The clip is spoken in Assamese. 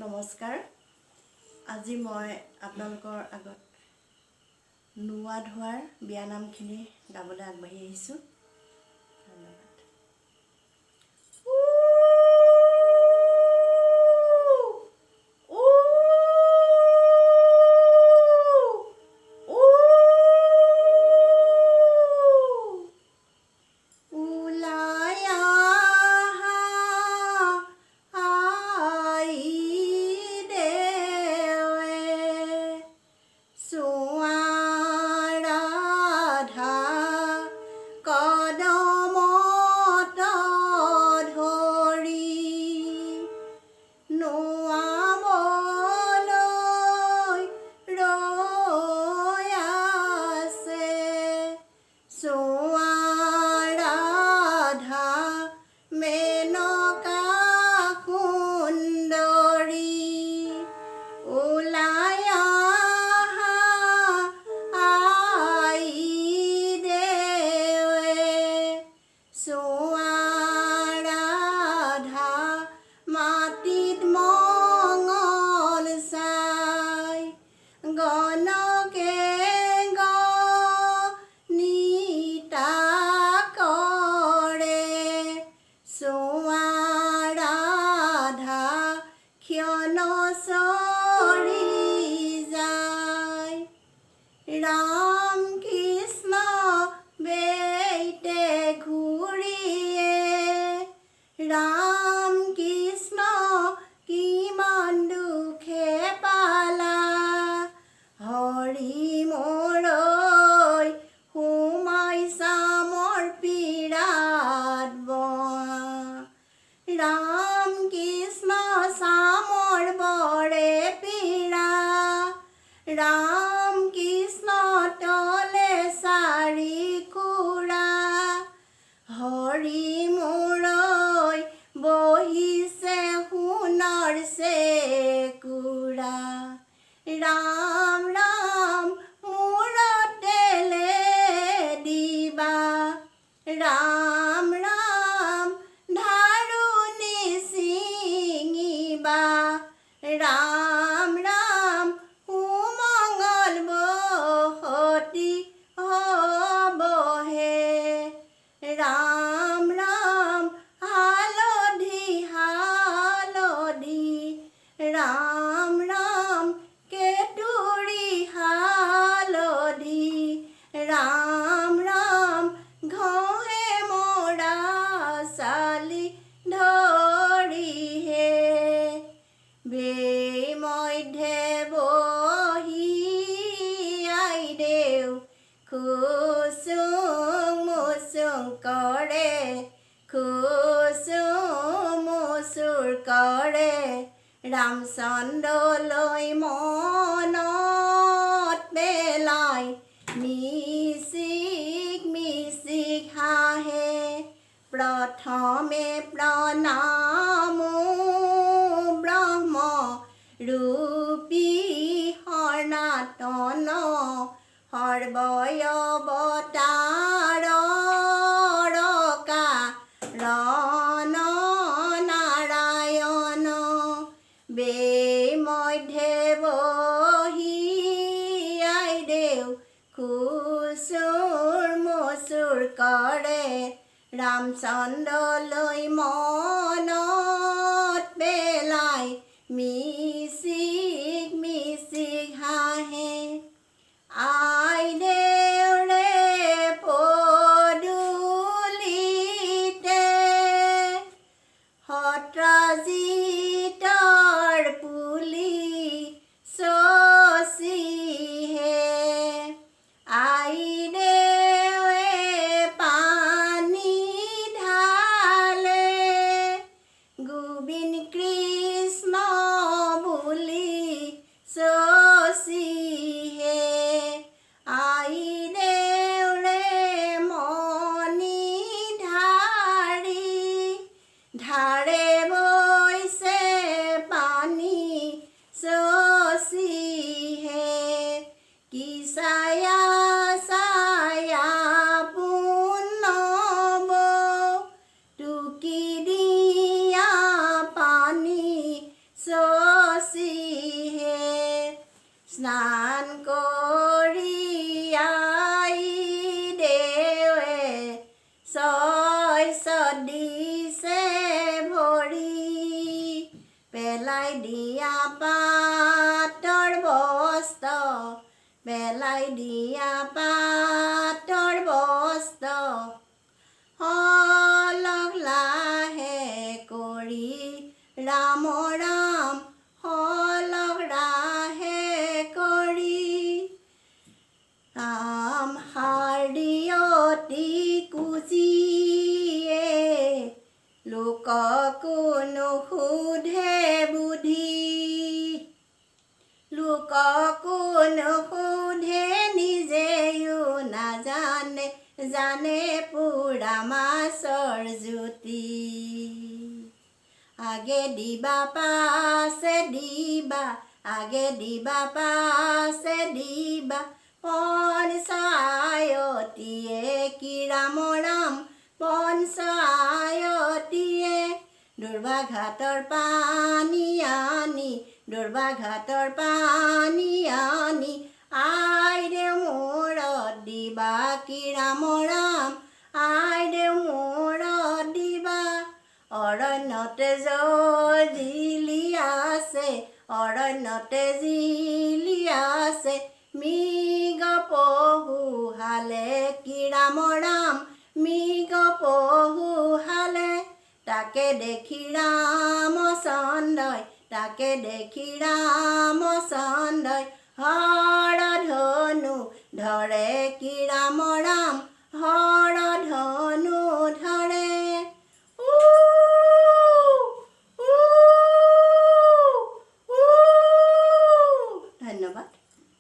নমস্কাৰ। আজি মই আপোনালোকৰ আগত নোৱা ধোৱাৰ বিয়ানামখিনি গাবলৈ আগবাঢ়ি আহিছোঁ। ধন্যবাদ। ৰাম কৃষ্ণ বেইতে ঘূৰিয়ে ৰাম কৃষ্ণ কিমান দুখে পালা হৰি মৰৈ সোমাইছা মোৰ পীৰাত বহা ৰাম কৃষ্ণ চামৰ বৰে পীৰা ৰাম কৃষ্ণ তলে চাৰি খুৰা হৰি মৰৈ বহিছে সোণৰ চেকুৰা ৰাম ৰাম মূৰতেলে দিবা ৰাম ৰাম ধাৰুণি ছিঙিবা ৰাম ৰাম সুমংগল বসতি হবহে ৰাম ৰাম হালধি হালধি ৰাম ৰাম কেতুৰী হালধি ৰাম ৰাম ঘঁহে মৰা চালি ধৰিহে মধ্যে বহি আইদেউ খুচুং মুচুং কৰে খুচুং মুচুৰ কৰে ৰামচন্দ্ৰলৈ মনত পেলাই মিচিক মিচিক হাঁহে প্ৰথমে প্ৰণামো ব্ৰহ্ম ৰূপী সনাতন সৰ্বয়ৱতাৰকা ৰণ নাৰায়ণ মধ্যে বহি আইদেউ খুচুৰ মুচুৰ কৰে ৰামচন্দ্ৰলৈ মনত পেলাই মিচিক মিচিক হাঁহে আইদেউৰে পদূলিতে সত্ৰজিতৰ পুলি চচিহে আইদেউৱে পানী ঢালে গোবিন্দ কৃষ্ণ বুলি চচিহে আইদেউৰে মণি ধাৰে বৈছে পানী চচিহে কি ছায়া ছায়া পুনব টুকি দিয়া পানী স্নান কৰি আই দেৱে শস্য দিছে ভৰি পেলাই দিয়া পাতৰ বস্ত্ৰ পেলাই দিয়া পাতৰ বস্ত্ৰ হলক লাহে কৰি ৰাম ৰাম হলক ৰাহে কৰি আম শাৰীয়তি কুজিয়ে লোককো নুসুধে বুদ্ধি লোককো নুসুধে নিজেও নাজানে জানে পুৰা মাছৰ জ্যোতি আগে দিবা পাছে দিবা আগে দিবা পাছে দিবা পঞ্চ আয়তীয়ে কি ৰাম ৰাম পঞ্চ আয়তীয়ে দুৰ্বাঘাটৰ পানী আনি দুৰ্বাঘাটৰ পানী আনি আইদেউ মূৰত দিবা কি ৰাম ৰাম আইদেউ মূৰত দিবা অৰণ্যতে জিলি আছে অৰণ্যতে জিলি আছে মৃগ পহুহালে কি ৰাম ৰাম মৃগ পহুহালে তাকে দেখি ৰামচন্দ্ৰই তাকে দেখি ৰামচন্দ্ৰই হৰ ধনু ধৰে কি ৰাম ৰাম